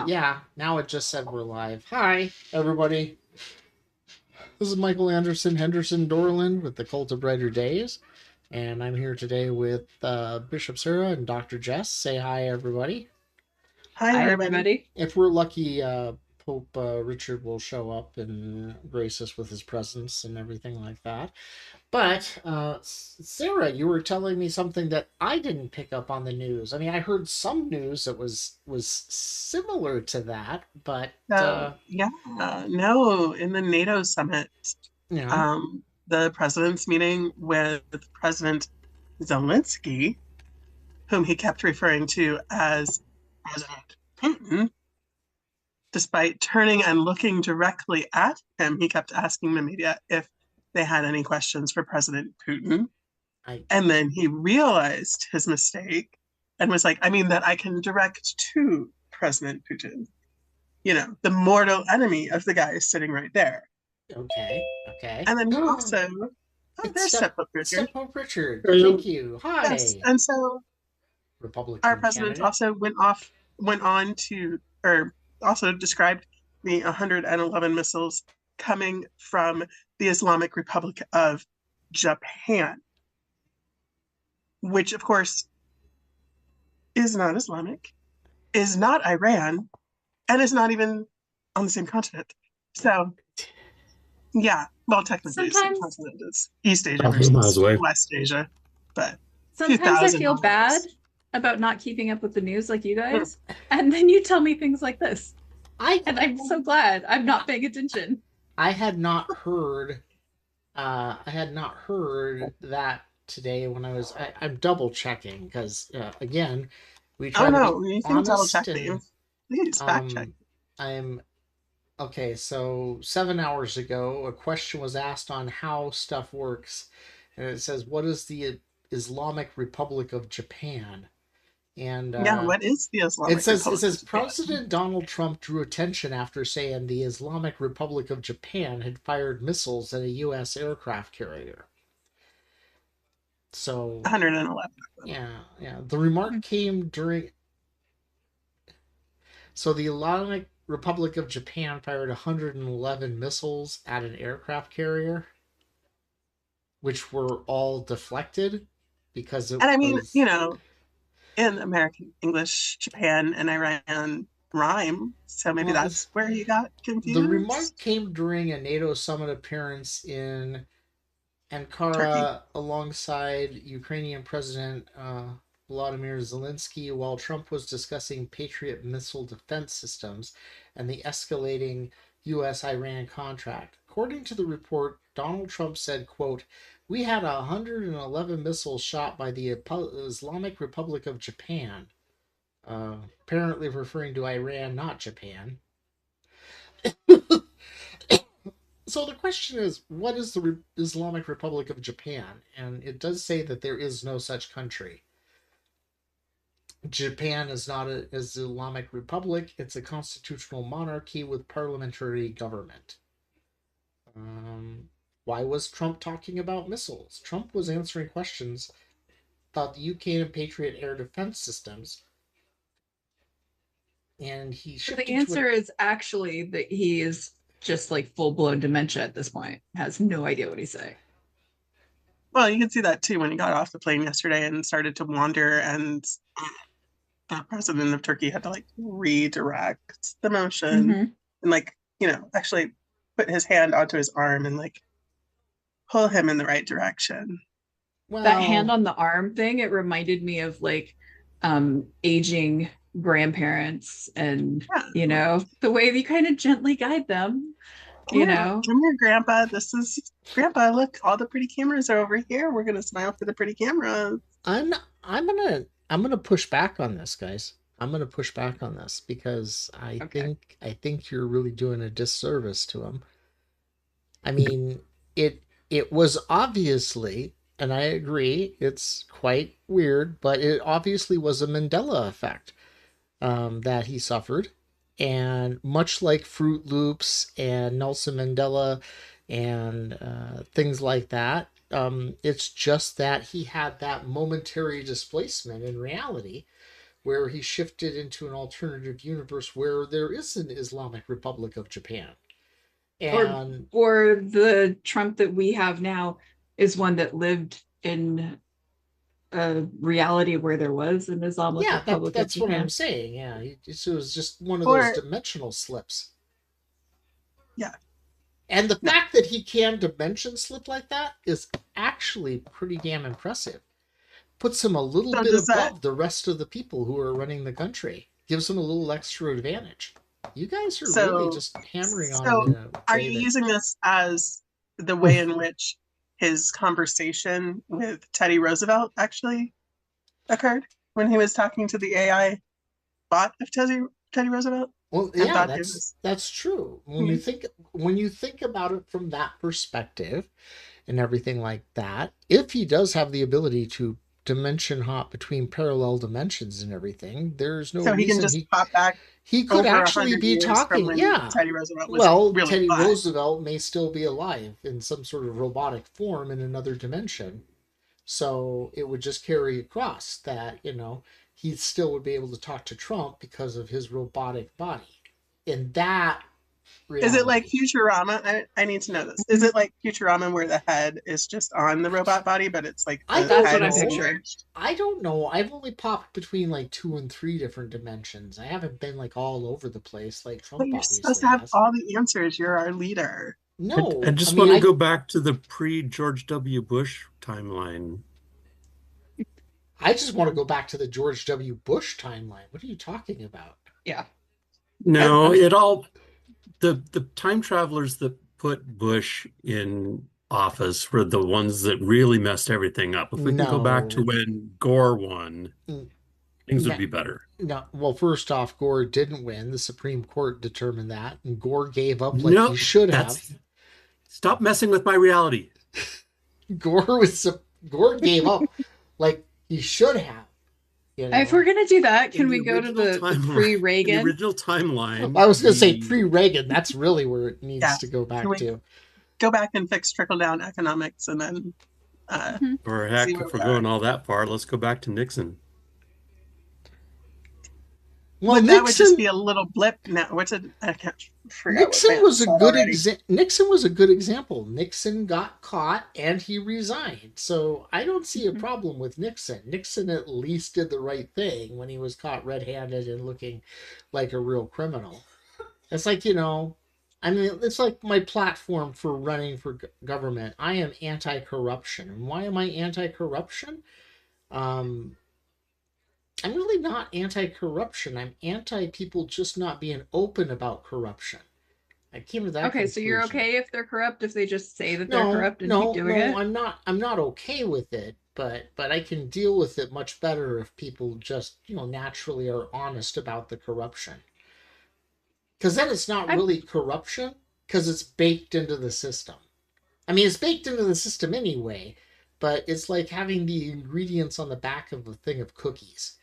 Yeah, now it just said we're live. Hi, everybody. This is Michael Anderson Henderson Dorland with the Cult of Brighter Days. And I'm here today with Bishop Sarah and Dr. Jess. Say hi, everybody. Hi, everybody. If we're lucky, Pope Richard will show up and grace us with his presence and everything like that. But Sarah, you were telling me something that I didn't pick up on the news. I mean, I heard some news that was similar to that, but So, yeah, no, in the NATO summit, you know, the president's meeting with President Zelensky, whom he kept referring to as President Putin, despite turning and looking directly at him, he kept asking the media if they had any questions for President Putin. I And then he realized his mistake and was like, I mean, that I can direct to President Putin, the mortal enemy of the guy sitting right there. okay. And then he also, oh, It's there's Step-Up Richard. Step Richard. Hello. Thank you. Yes. Hi, And so our Republican president candidate. also went on to, or also described the 111 missiles coming from the Islamic Republic of Japan, which of course is not Islamic, is not Iran, and is not even on the same continent. So, yeah, well, technically, it's the Sometimes, continent is East Asia A few miles versus away. West Asia, but sometimes I 2,000 feel bad miles. about not keeping up with the news like you guys, and then you tell me things like this, I and I'm so glad I'm not paying attention. I had not heard. I had not heard that today when I'm double checking because again, we Oh try to be no, you can double check honest and these. Please fact check. I'm okay. So 7 hours ago, a question was asked on how stuff works, and it says, "What is the Islamic Republic of Japan?" And Yeah, what is the it Islamic says Republic of Japan? President Donald Trump drew attention after saying the Islamic Republic of Japan had fired missiles at a U.S. aircraft carrier. So 111. yeah. The remark came during. So the Islamic Republic of Japan fired 111 missiles at an aircraft carrier, which were all deflected because it And I mean, was. in American English, Japan and Iran rhyme, so maybe Well, that's where he got the remark confused. came during a NATO summit appearance in Turkey. Ankara alongside Ukrainian President Volodymyr Zelensky while Trump was discussing Patriot missile defense systems and the escalating U.S. Iran contract. According to the report, Donald Trump said, quote, "We had 111 missiles shot by the Islamic Republic of Japan," apparently referring to Iran, not Japan. So the question is, what is the Islamic Republic of Japan? And it does say that there is no such country. Japan is not an Islamic republic. It's a constitutional monarchy with parliamentary government. Why was Trump talking about missiles? Trump was answering questions about the UK and Patriot air defense systems. And he So the shifted to answer is actually that he is just like full blown dementia at this point, has no idea what he's saying. Well, you can see that too when he got off the plane yesterday and started to wander, and the president of Turkey had to like redirect the motion Mm-hmm. and actually put his hand onto his arm and like pull him in the right direction. That hand well, on the arm thing, it reminded me of like aging grandparents and Yeah. the way you kind of gently guide them, Come here, come here, Grandpa. This is Grandpa. Look, all the pretty cameras are over here. We're gonna smile for the pretty cameras. I'm gonna push back on this, guys. I'm gonna push back on this because Okay. I think you're really doing a disservice to him. I mean, it was obviously, and I agree, it's quite weird, but it obviously was a Mandela effect that he suffered, and much like Fruit Loops and Nelson Mandela and things like that, it's just that he had that momentary displacement in reality where he shifted into an alternative universe where there is an Islamic Republic of Japan. And or the Trump that we have now is one that lived in a reality where there was an Islamic yeah, Republic of that's what I'm Japan. saying. Yeah, it was just one of those Or dimensional slips. yeah, And the yeah. fact that he can dimension slip like that is actually pretty damn impressive. Puts him a little So bit does that above the rest of the people who are running the country. Gives him a little extra advantage. You guys are really so just hammering on him so in a are way you that using this as the way in which his conversation with Teddy Roosevelt actually occurred when he was talking to the AI bot of Teddy Roosevelt well, and yeah, thought it was that's true. Mhm. When you think about it from that perspective and everything like that, if he does have the ability to dimension hop between parallel dimensions and everything, there's no So he can reason just pop back he could over a actually hundred be years from talking. when Yeah. Teddy Roosevelt was Well, really Teddy alive. Roosevelt may still be alive in some sort of robotic form in another dimension. So it would just carry across that, he still would be able to talk to Trump because of his robotic body. In that Is it like reality. Futurama? I need to know this. Is it like Futurama where the head is just on the robot body, but it's like I the don't That's what head I'm is know. picturing. submerged? I don't know. I've only popped between like 2 and 3 different dimensions. I haven't been like all over the place like But Trump you're supposed obviously to have has. all the answers. You're our leader. I No, I just mean want to I go back to the pre-George W. Bush timeline. I just want to go back to the George W. Bush timeline. What are you talking about? Yeah. No, I'm it all the time travelers that put Bush in office were the ones that really messed everything up. If we can go back to No. when Gore won, things would No, be better. no. Well, first off, Gore didn't win. The Supreme Court determined that, and Gore gave up like he No, should have. that's stop messing with my reality. Gore was Gore gave up like he should have. You If we're know, gonna do that, In can the we go to original the timeline, in the pre-Reagan? original timeline, I was going to say the pre-Reagan. That's really where it needs Yeah. to go Can back we to. go back and fix trickle down economics and then Mhm. or see heck, where if we we're are? going all that far, let's go back to Nixon. Well, But that would just Nixon be a little blip now. I can't forget what Nixon band was it's a called good already. Nixon was a good example. Nixon got caught and he resigned. So I don't see a Mhm. problem with Nixon. Nixon at least did the right thing when he was caught red-handed and looking like a real criminal. It's like, I mean, it's like my platform for running for government. I am anti-corruption. And why am I anti-corruption? Um, I'm really not anti-corruption. I'm anti people just not being open about corruption. I came to that Okay, so you're conclusion. okay if they're corrupt, if they just say that they're No, corrupt and keep no, doing no. it? I'm not okay with it. But I can deal with it much better if people just naturally are honest about the corruption. Because then it's not I really corruption because it's baked into the system. I mean, it's baked into the system anyway, but it's like having the ingredients on the back of a thing of cookies.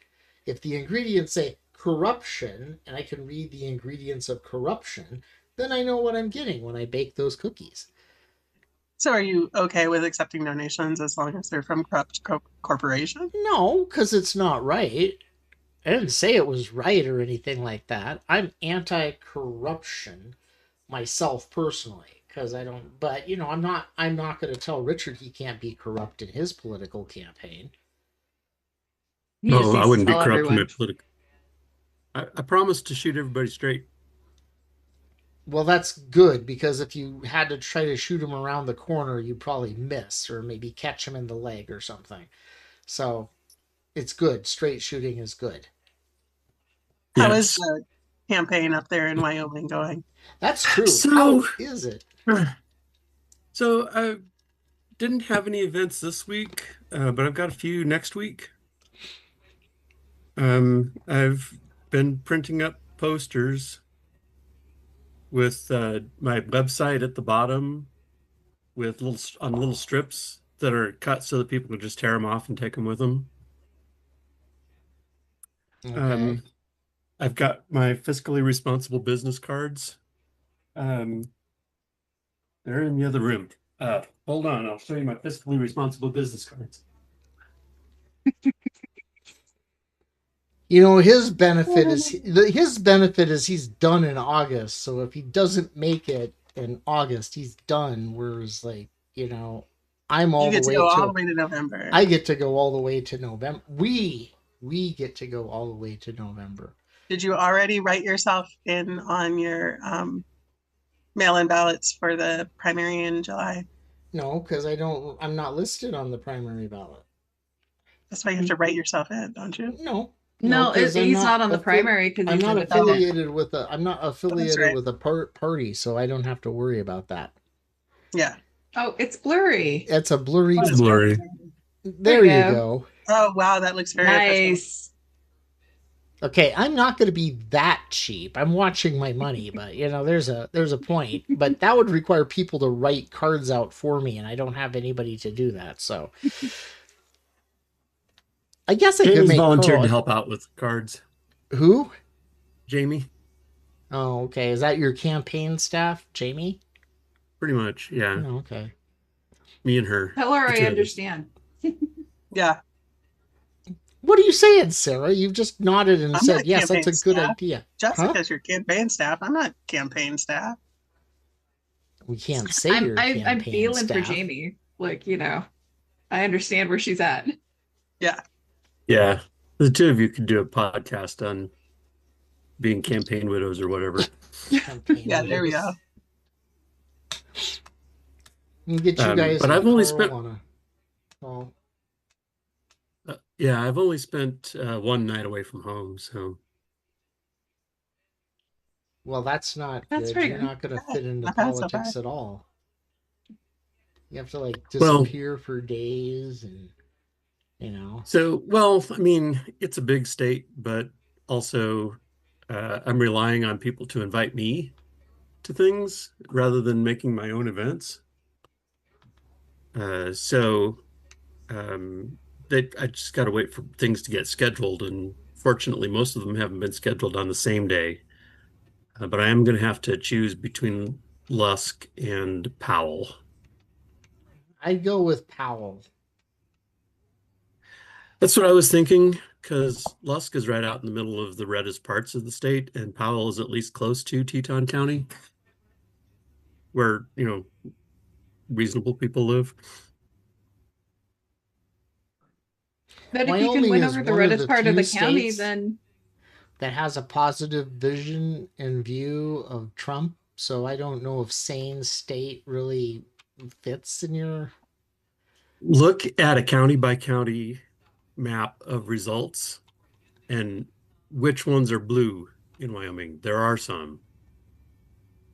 If the ingredients say corruption and I can read the ingredients of corruption, then I know what I'm getting when I bake those cookies. So are you okay with accepting donations as long as they're from corrupt corporations? No, because it's not right. I didn't say it was right or anything like that. I'm anti corruption myself personally because I don't but I'm not going to tell Richard he can't be corrupt in his political campaign. He just Oh, I needs to wouldn't be tell corrupt in my everyone. political. I promise to shoot everybody straight. Well, that's good because if you had to try to shoot him around the corner, you'd probably miss or maybe catch him in the leg or something. So it's good. Straight shooting is good. How is Yes. the campaign up there in Wyoming going? That's true. How So, is it? so I didn't have any events this week, but I've got a few next week. I've been printing up posters with my website at the bottom with little strips that are cut so that people can just tear them off and take them with them. Okay. Um, I've got my fiscally responsible business cards. Um, they're in the other room. Hold on, I'll show you my fiscally responsible business cards. You know, his benefit is he's done in August. So if he doesn't make it in August, he's done. Whereas, like, you know, I'm You all the get to way go all the to way to November. I get to go all the way to November. We get to go all the way to November. Did you already write yourself in on your mail-in ballots for the primary in July? No, because I'm not listed on the primary ballot. That's why you have to write yourself in, don't you? No, No, because he's not on the primary because I'm he's not independent. affiliated with a I'm not That's affiliated right. with a party, so I don't have to worry about that. Yeah. Oh, it's blurry. It's a blurry. It's blurry. There you go. Oh, wow, that looks very official. Nice. Okay, I'm not going to be that cheap. I'm watching my money, but you know, there's a point. But that would require people to write cards out for me, and I don't have anybody to do that. So I guess I could Jamie's make volunteered to help out with cards. Who? Jamie, Oh, okay. Is that your campaign staff, Jamie? pretty much, yeah. Oh, okay. Me and her. Tell her the I two of us. understand. Yeah. What are you saying, Sarah? You've just nodded and I'm said, not yes, that's a campaign good staff. idea. Jessica's your campaign staff. I'm not campaign staff. We can't say your I'm campaign feeling staff. for Jamie. Like, you know, I understand where she's at. Yeah. Yeah. The two of you could do a podcast on being campaign widows or whatever. Campaign Yeah, there we go. We'll get you guys but and I've only Carl spent on a call. yeah, I've only spent one night away from home, so Well, that's not That's good. pretty You're good. not going to fit into Not bad so politics far. at all. You have to like Well- disappear for days, and you know. so well, I mean, it's a big state, but also I'm relying on people to invite me to things rather than making my own events. So I just got to wait for things to get scheduled, and fortunately, most of them haven't been scheduled on the same day. But I am going to have to choose between Lusk and Powell. I'd go with Powell. That's what I was thinking, because Lusk is right out in the middle of the reddest parts of the state, and Powell is at least close to Teton County, where, you know, reasonable people live. But if you Wyoming can win is over the one of reddest the part of few the county, states then that has a positive vision and view of Trump. So I don't know if sane state really fits in your. Look at a county by county map of results and which ones are blue in Wyoming. There are some.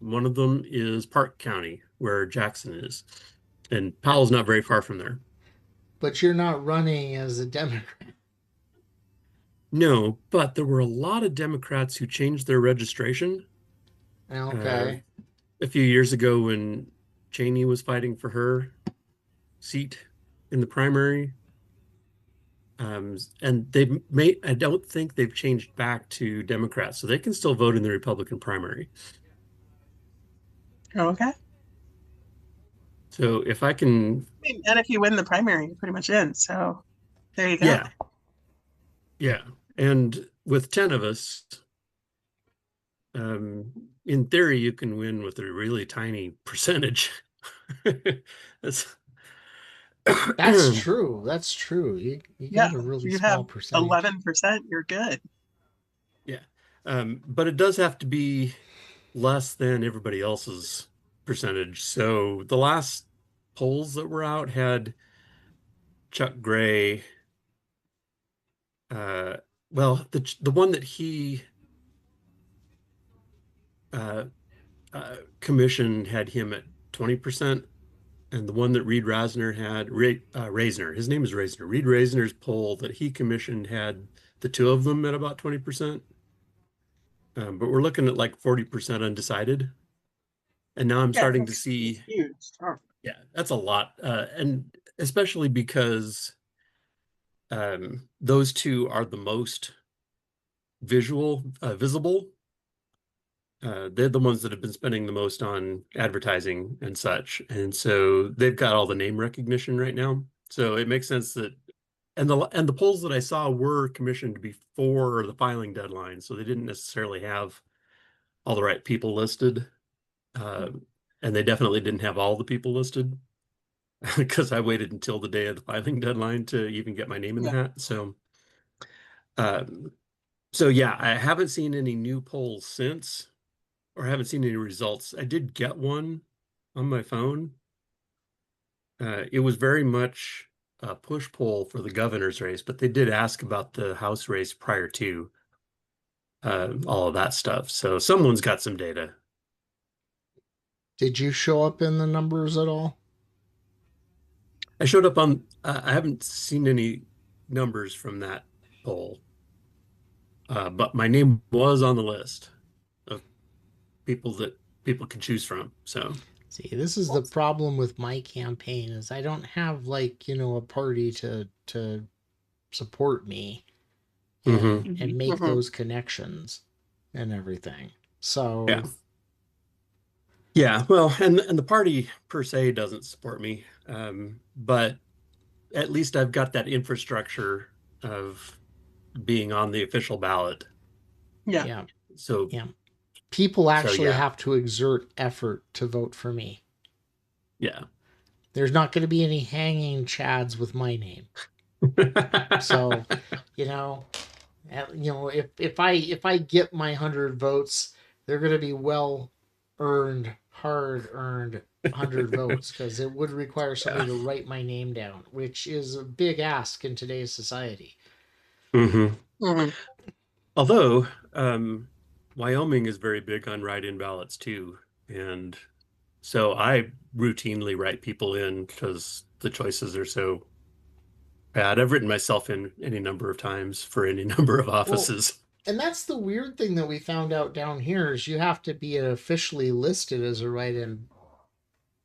One of them is Park County, where Jackson is. And Powell's not very far from there. But you're not running as a Democrat. No, but there were a lot of Democrats who changed their registration. Okay. A few years ago when Cheney was fighting for her seat in the primary. And I don't think they've changed back to Democrats, so they can still vote in the Republican primary. Okay. So if I can, I mean, and if you win the primary, you're pretty much in. So there you go. yeah. Yeah. And with 10 of us, in theory, you can win with a really tiny percentage. That's true. That's true. You got a really you small have percentage. 11%, you're good. Yeah. But it does have to be less than everybody else's percentage. So the last polls that were out had Chuck Gray. Well, the one that he commissioned had him at 20%, and the one that Reed Rasner had, Rasner, his name is Rasner. Reed Rasner's poll that he commissioned had the two of them at about 20%. But we're looking at like 40% undecided. And now I'm starting to see, huge. yeah, that's a lot. And especially because those two are the most visible. They're the ones that have been spending the most on advertising and such. And so they've got all the name recognition right now. So it makes sense that the polls that I saw were commissioned before the filing deadline, so they didn't necessarily have all the right people listed. And they definitely didn't have all the people listed because I waited until the day of the filing deadline to even get my name in the hat. So yeah, I haven't seen any new polls since, or haven't seen any results. I did get one on my phone. It was very much a push poll for the governor's race, but they did ask about the House race prior to all of that stuff. So someone's got some data. Did you show up in the numbers at all? I showed up on, I haven't seen any numbers from that poll, but my name was on the list of people that people can choose from. So, see, this is the problem with my campaign is I don't have like, a party to support me and make those connections and everything. So yeah, well, and the party per se doesn't support me, but at least I've got that infrastructure of being on the official ballot. Yeah. So people actually have to exert effort to vote for me. Yeah. There's not going to be any hanging chads with my name. So, if I get my 100 votes, they're going to be hard earned 100 votes, because it would require somebody to write my name down, which is a big ask in today's society. Although Wyoming is very big on write-in ballots too, and so I routinely write people in because the choices are so bad. I've written myself in any number of times for any number of offices. And that's the weird thing that we found out down here is you have to be officially listed as a write-in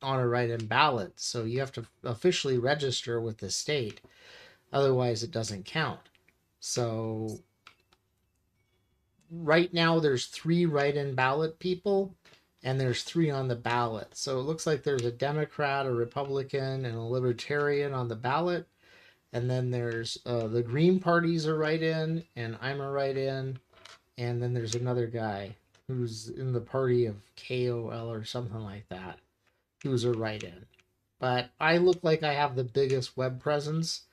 on a write-in ballot. So you have to officially register with the state. Otherwise, it doesn't count. So right now, there's 3 write-in ballot people, and there's 3 on the ballot. So it looks like there's a Democrat, a Republican, and a Libertarian on the ballot. And then there's the Green Party's a write-in, and I'm a write-in. And then there's another guy who's in the party of KOL or something like that, who's a write-in. But I look like I have the biggest web presence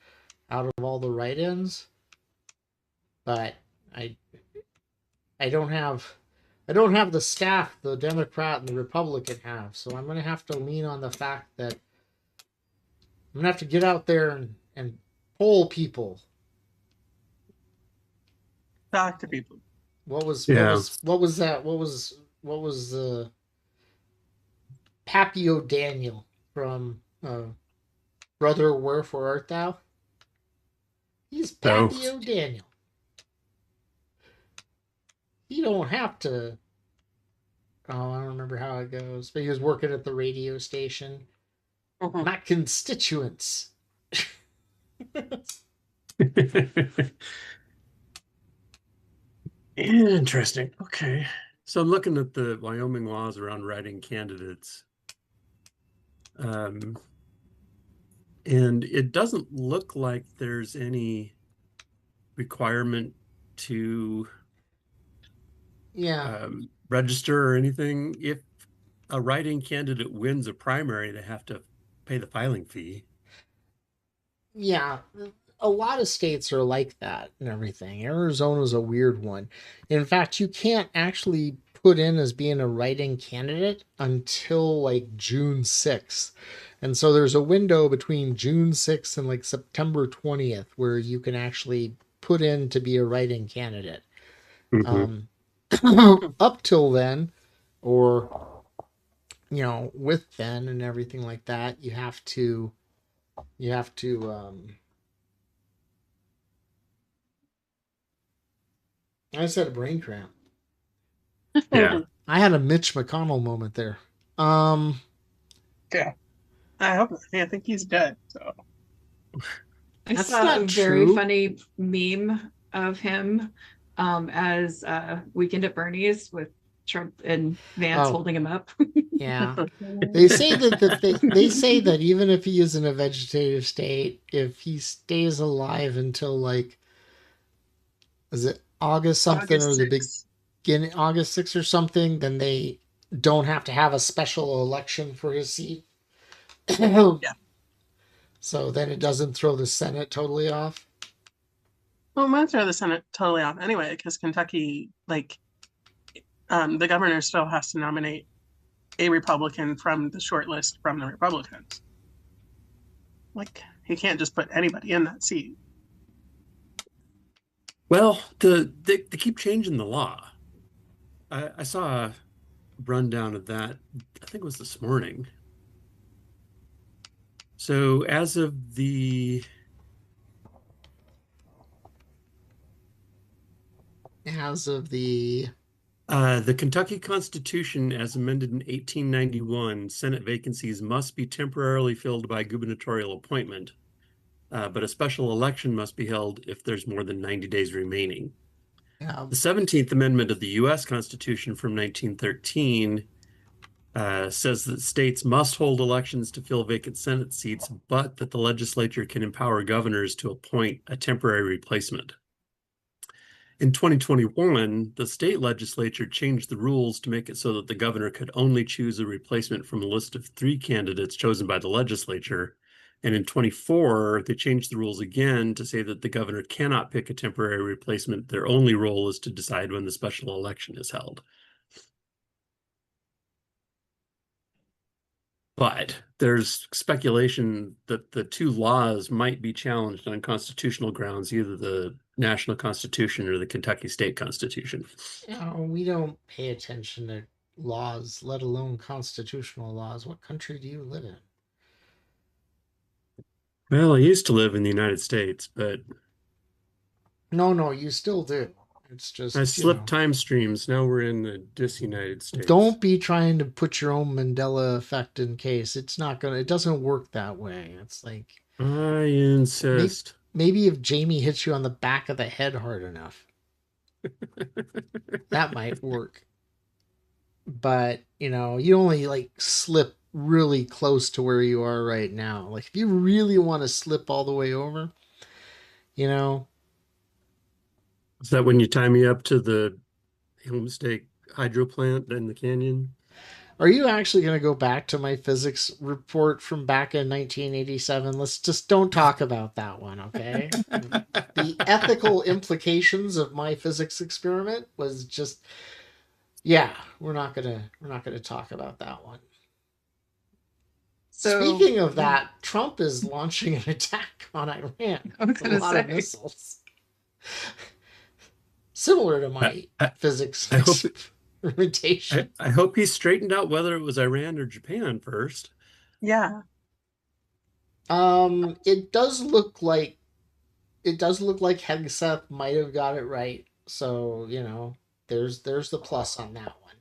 out of all the write-ins. But I don't have the staff the Democrat and the Republican have. So I'm going to have to lean on the fact that I'm going to have to get out there and poll people. Talk to people. What was that? What was Papio Daniel from Brother Wherefore Art Thou? He's Papio Daniel. You don't have to. Oh, I don't remember how it goes, but he was working at the radio station. My constituents. Interesting. Okay. So I'm looking at the Wyoming laws around writing candidates. And it doesn't look like there's any requirement to register or anything. If a writing candidate wins a primary, they have to pay the filing fee. Yeah, a lot of states are like that and everything. Arizona's a weird one. In fact, you can't actually put in as being a write-in candidate until like June 6th. And so there's a window between June 6th and like September 20th where you can actually put in to be a write-in candidate. Up till then, or with then and everything like that, you have to I just had a brain cramp. Yeah. I had a Mitch McConnell moment there. Yeah. I hope not. I think he's dead. So I That's saw not a very true. funny meme of him as Weekend at Bernie's with Trump and Vance Oh, holding him up. yeah. They say they say that even if he is in a vegetative state, if he stays alive until like, is it August something or August the 6th. beginning August 6th or something, then they don't have to have a special election for his seat. Yeah. So then it doesn't throw the Senate totally off. Well, it might throw the Senate totally off anyway, because Kentucky, like, the governor still has to nominate a Republican from the short list from the Republicans. Like, he can't just put anybody in that seat. Well, they keep changing the law. I saw a rundown of that, I think it was this morning. So as of the Kentucky Constitution, as amended in 1891, Senate vacancies must be temporarily filled by gubernatorial appointment, but a special election must be held if there's more than 90 days remaining. Yeah. The 17th Amendment of the U.S. Constitution from 1913 says that states must hold elections to fill vacant Senate seats, but that the legislature can empower governors to appoint a temporary replacement. In 2021, the state legislature changed the rules to make it so that the governor could only choose a replacement from a list of 3 candidates chosen by the legislature. And in 24, they changed the rules again to say that the governor cannot pick a temporary replacement. Their only role is to decide when the special election is held. But there's speculation that the 2 laws might be challenged on constitutional grounds, either the national constitution or the Kentucky state constitution. We don't pay attention to laws, let alone constitutional laws. What country do you live in? Well, I used to live in the United States, but No, you still do. It's just, I slipped time streams. Now we're in the disunited states. Don't be trying to put your own Mandela effect in case. It doesn't work that way. It's like, I insist. Maybe if Jamie hits you on the back of the head hard enough, that might work. But, you only like slip really close to where you are right now. Like if you really want to slip all the way over, Is that when you tie me up to the Homestake hydro plant in the canyon? Are you actually going to go back to my physics report from back in 1987? Let's just don't talk about that one, okay? The ethical implications of my physics experiment was just, yeah, we're not gonna talk about that one. So, speaking of that, Trump is launching an attack on Iran. I was with a lot of missiles. Similar to my physics experimentation. I hope he straightened out whether it was Iran or Japan first. Yeah. It does look like Hegseth might have got it right. So, there's the plus on that one.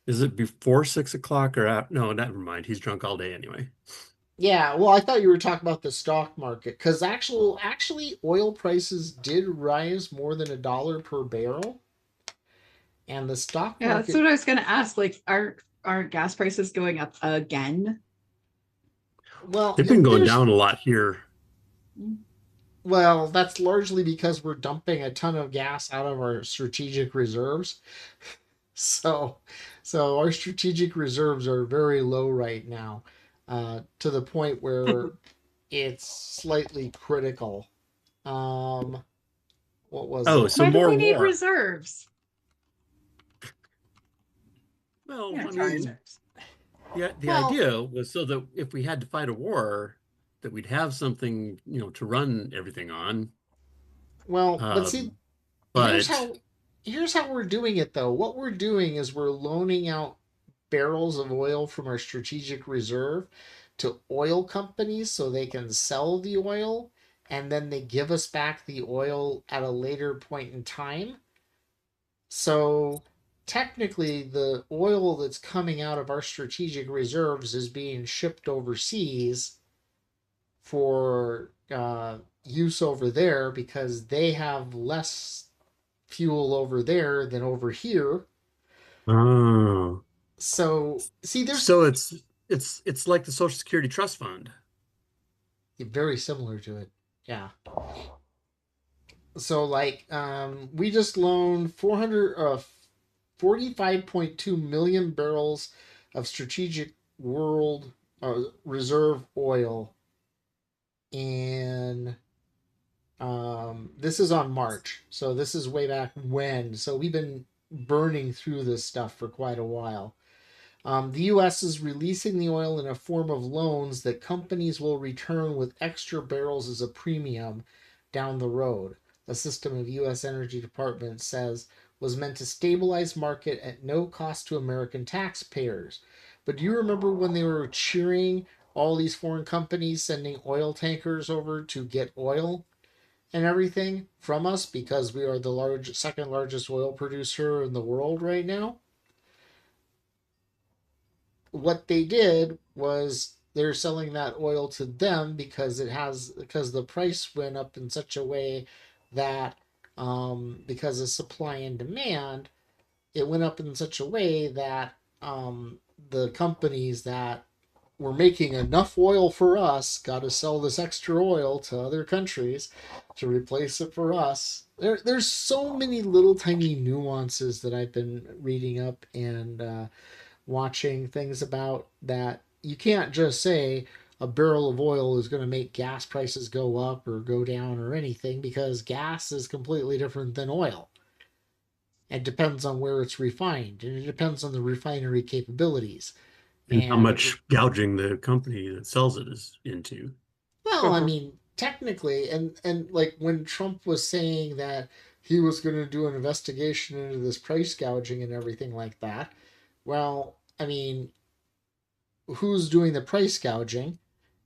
Is it before 6 o'clock or after? No, never mind. He's drunk all day anyway. Yeah, well, I thought you were talking about the stock market because actually oil prices did rise more than $1 per barrel, and the stock market. Yeah, that's what I was going to ask. Like, aren't gas prices going up again? Well, they've been going down a lot here. Well, that's largely because we're dumping a ton of gas out of our strategic reserves. So our strategic reserves are very low right now. To the point where it's slightly critical. What was it? So why do we need reserves? Well, I mean, the idea was so that if we had to fight a war, that we'd have something, to run everything on. Well, but see, here's how we're doing it, though. What we're doing is we're loaning out barrels of oil from our strategic reserve to oil companies so they can sell the oil, and then they give us back the oil at a later point in time. So technically the oil that's coming out of our strategic reserves is being shipped overseas for use over there because they have less fuel over there than over here. Oh, So see, there's so it's like the Social Security Trust Fund. very similar to it. Yeah. So like we just loaned 45.2 million barrels of strategic world reserve oil in this is on March. So this is way back when. So we've been burning through this stuff for quite a while. The U.S. is releasing the oil in a form of loans that companies will return with extra barrels as a premium down the road. The system of U.S. Energy Department says was meant to stabilize market at no cost to American taxpayers. But do you remember when they were cheering all these foreign companies sending oil tankers over to get oil and everything from us because we are the second largest oil producer in the world right now? What they did was they're selling that oil to them because the price went up in such a way that because of supply and demand, it went up in such a way that the companies that were making enough oil for us got to sell this extra oil to other countries to replace it for us. There's so many little tiny nuances that I've been reading up and watching things about that you can't just say a barrel of oil is going to make gas prices go up or go down or anything because gas is completely different than oil. It depends on where it's refined and it depends on the refinery capabilities. And how And much gouging the company that sells it is into. well, I Mhm. mean, technically, and like when Trump was saying that he was going to do an investigation into this price gouging and everything like that, well, I mean, who's doing the price gouging?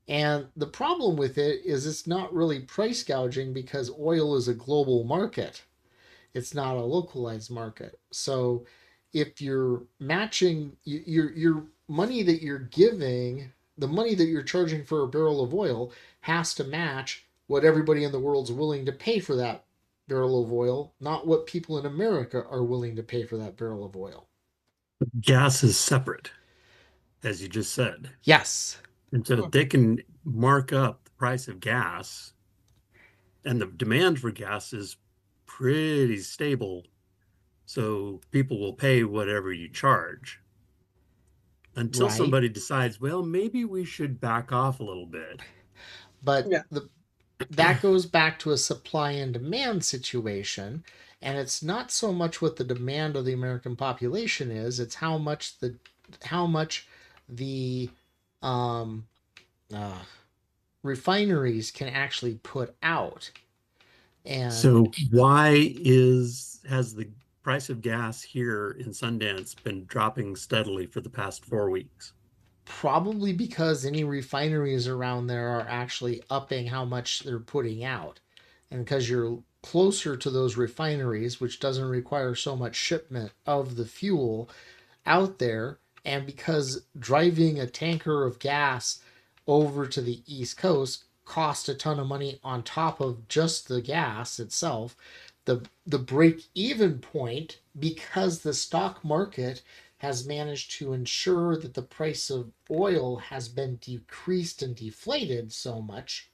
And the problem with it is it's not really price gouging because oil is a global market. It's not a localized market. So if you're matching your money that you're giving, the money that you're charging for a barrel of oil has to match what everybody in the world's willing to pay for that barrel of oil, not what people in America are willing to pay for that barrel of oil. Gas is separate, as you just said. Yes, And so they can mark up the price of gas, and the demand for gas is pretty stable. So people will pay whatever you charge until right. somebody decides, well, maybe we should back off a little bit. But Yeah. that goes back to a supply and demand situation. And it's not so much what the demand of the American population is, it's how much the um, uh, refineries can actually put out. And So why is has the price of gas here in Sundance been dropping steadily for the past 4 weeks? probably because any refineries around there are actually upping how much they're putting out. And because you're closer to those refineries, which doesn't require so much shipment of the fuel out there, and because driving a tanker of gas over to the East Coast cost a ton of money on top of just the gas itself, the break even point, because the stock market has managed to ensure that the price of oil has been decreased and deflated so much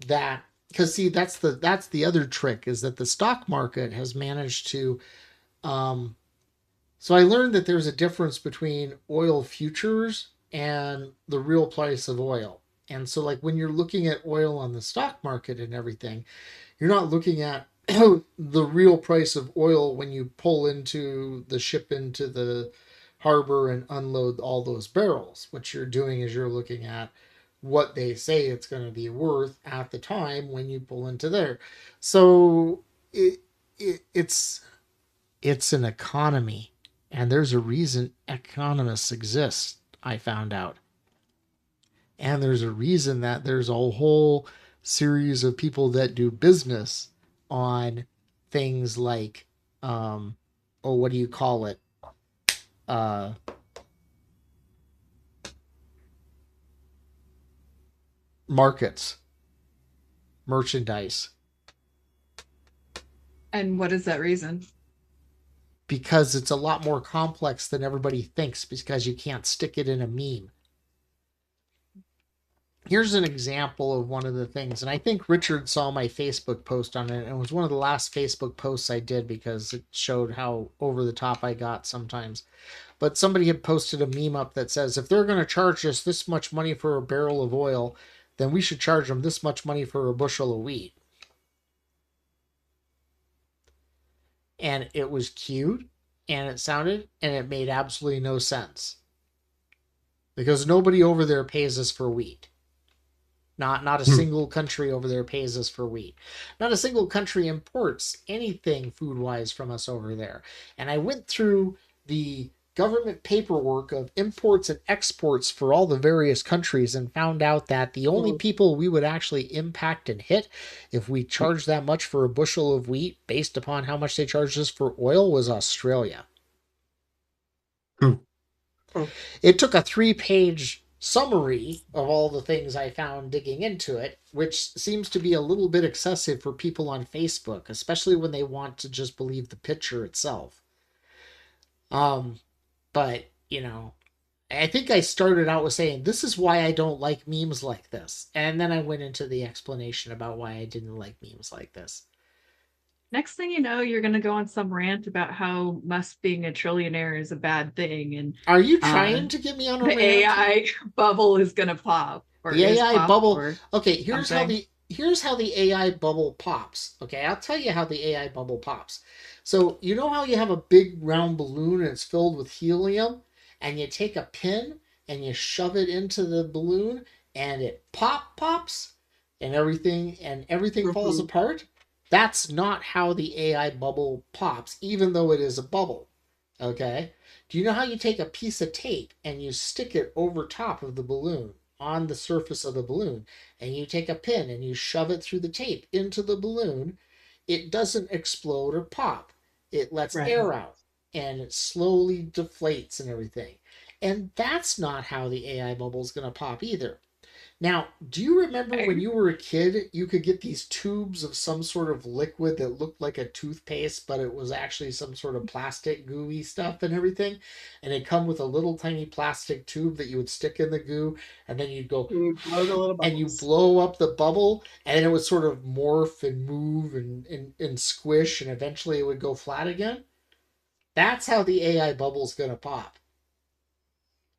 that, because see, that's the other trick, is that the stock market has managed to um, so I learned that there's a difference between oil futures and the real price of oil. And so, like, when you're looking at oil on the stock market and everything, you're not looking at the real price of oil when you pull into the ship into the harbor and unload all those barrels. What you're doing is you're looking at what they say it's going to be worth at the time when you pull into there. So it's an economy, and there's a reason economists exist, I found out. And there's a reason that there's a whole series of people that do business on things like oh, what do you call it, uh markets, merchandise. And what is that reason? because it's a lot more complex than everybody thinks, because you can't stick it in a meme. Here's an example of one of the things, and I think Richard saw my Facebook post on it, and it was one of the last Facebook posts I did because it showed how over the top I got sometimes. But somebody had posted a meme up that says, if they're going to charge us this much money for a barrel of oil, then we should charge them this much money for a bushel of wheat. And it was cute, and it sounded, and it made absolutely no sense. Because nobody over there pays us for wheat. Not a single country over there pays us for wheat. Not a single country imports anything food-wise from us over there. And I went through the government paperwork of imports and exports for all the various countries and found out that the only people we would actually impact and hit if we charged that much for a bushel of wheat based upon how much they charged us for oil was Australia. It took a 3-page summary of all the things I found digging into it, which seems to be a little bit excessive for people on Facebook, especially when they want to just believe the picture itself. But, you know, I think I started out with saying, this is why I don't like memes like this. And then I went into the explanation about why I didn't like memes like this. Next thing you know, you're going to go on some rant about how Musk being a trillionaire is a bad thing. And are you trying to get me on a rant? The AI bubble is going to pop. Or the AI bubble. Okay, here's how the AI bubble pops. Okay, I'll tell you how the AI bubble pops. So you know how you have a big round balloon and it's filled with helium, and you take a pin and you shove it into the balloon and it pops and everything falls apart? That's not how the AI bubble pops, even though it is a bubble. Okay? Do you know how you take a piece of tape and you stick it over top of the balloon, on the surface of the balloon, and you take a pin and you shove it through the tape into the balloon? It doesn't explode or pop. It lets air out, and it slowly deflates and everything. And that's not how the AI bubble is going to pop either. Now, do you remember when you were a kid, you could get these tubes of some sort of liquid that looked like a toothpaste, but it was actually some sort of plastic gooey stuff and everything? And it'd come with a little tiny plastic tube that you would stick in the goo, and then you'd go, and you blow up the bubble, and it would sort of morph and move and squish, and eventually it would go flat again? That's how the AI bubble's going to pop.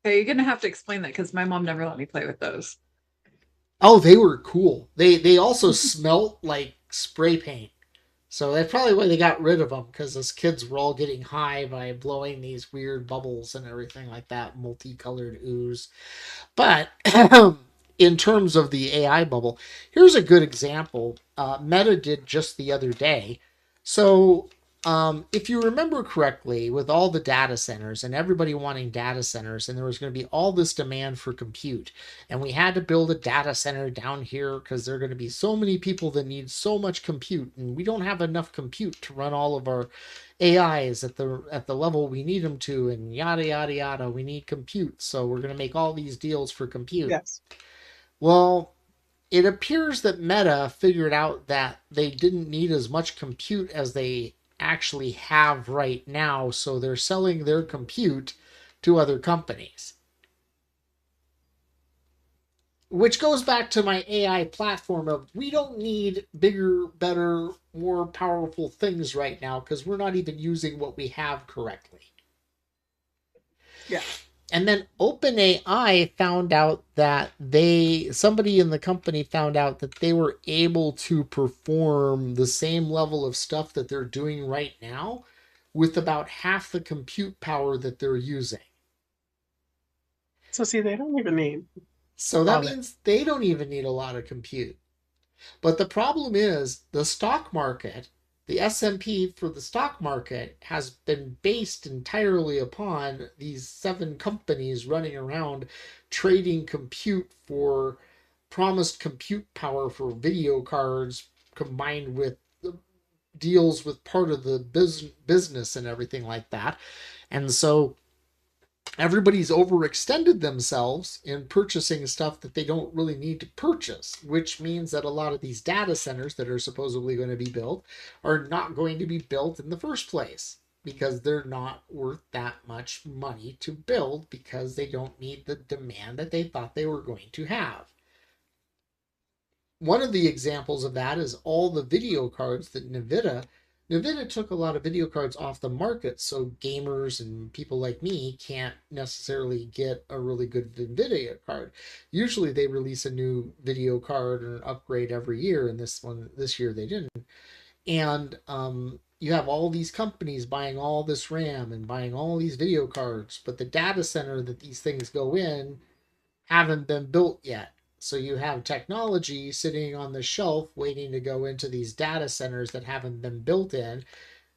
Okay, you're going to have to explain that, because my mom never let me play with those. Oh, they were cool. They also smelt like spray paint. So that's probably why they got rid of them, because us kids were all getting high by blowing these weird bubbles and everything like that, multicolored ooze. But in terms of the AI bubble, here's a good example. Meta did just the other day. So if you remember correctly, with all the data centers and everybody wanting data centers, and there was going to be all this demand for compute, and we had to build a data center down here because there are going to be so many people that need so much compute, and we don't have enough compute to run all of our AIs at the level we need them to, and yada yada yada. We need compute, so we're going to make all these deals for compute. Yes. Well, it appears that Meta figured out that they didn't need as much compute as they actually have right now, so they're selling their compute to other companies. Which goes back to my AI platform of, we don't need bigger, better, more powerful things right now because we're not even using what we have correctly. Yeah. And then OpenAI found out that somebody in the company found out that they were able to perform the same level of stuff that they're doing right now with about half the compute power that they're using. So see, they don't even need. So that means they don't even need a lot of compute. But the problem is the stock market, the S&P for the stock market, has been based entirely upon these 7 companies running around trading compute for promised compute power for video cards, combined with deals with part of the business and everything like that. And so everybody's overextended themselves in purchasing stuff that they don't really need to purchase, which means that a lot of these data centers that are supposedly going to be built are not going to be built in the first place. because they're not worth that much money to build because they don't meet the demand that they thought they were going to have. One of the examples of that is all the video cards that NVIDIA took a lot of video cards off the market, so gamers and people like me can't necessarily get a really good NVIDIA card. Usually they release a new video card or an upgrade every year, and this year they didn't. And you have all these companies buying all this RAM and buying all these video cards, but the data center that these things go in haven't been built yet. So you have technology sitting on the shelf waiting to go into these data centers that haven't been built in,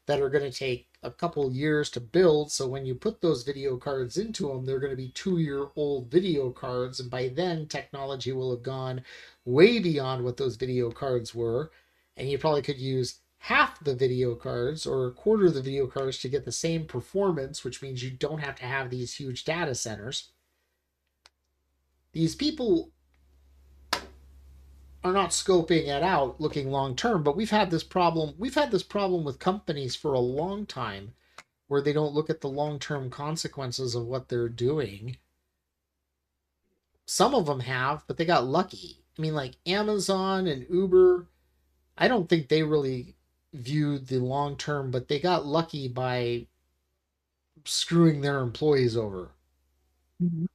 that are going to take a couple years to build. So when you put those video cards into them, they're going to be 2-year-old video cards. And by then, technology will have gone way beyond what those video cards were. And you probably could use half the video cards or a quarter of the video cards to get the same performance, which means you don't have to have these huge data centers. These people are not scoping it out looking long term, but we've had this problem with companies for a long time, where they don't look at the long term consequences of what they're doing. Some of them have, but they got lucky. I mean, like Amazon and Uber, I don't think they really viewed the long term, but they got lucky by screwing their employees over. Mhm.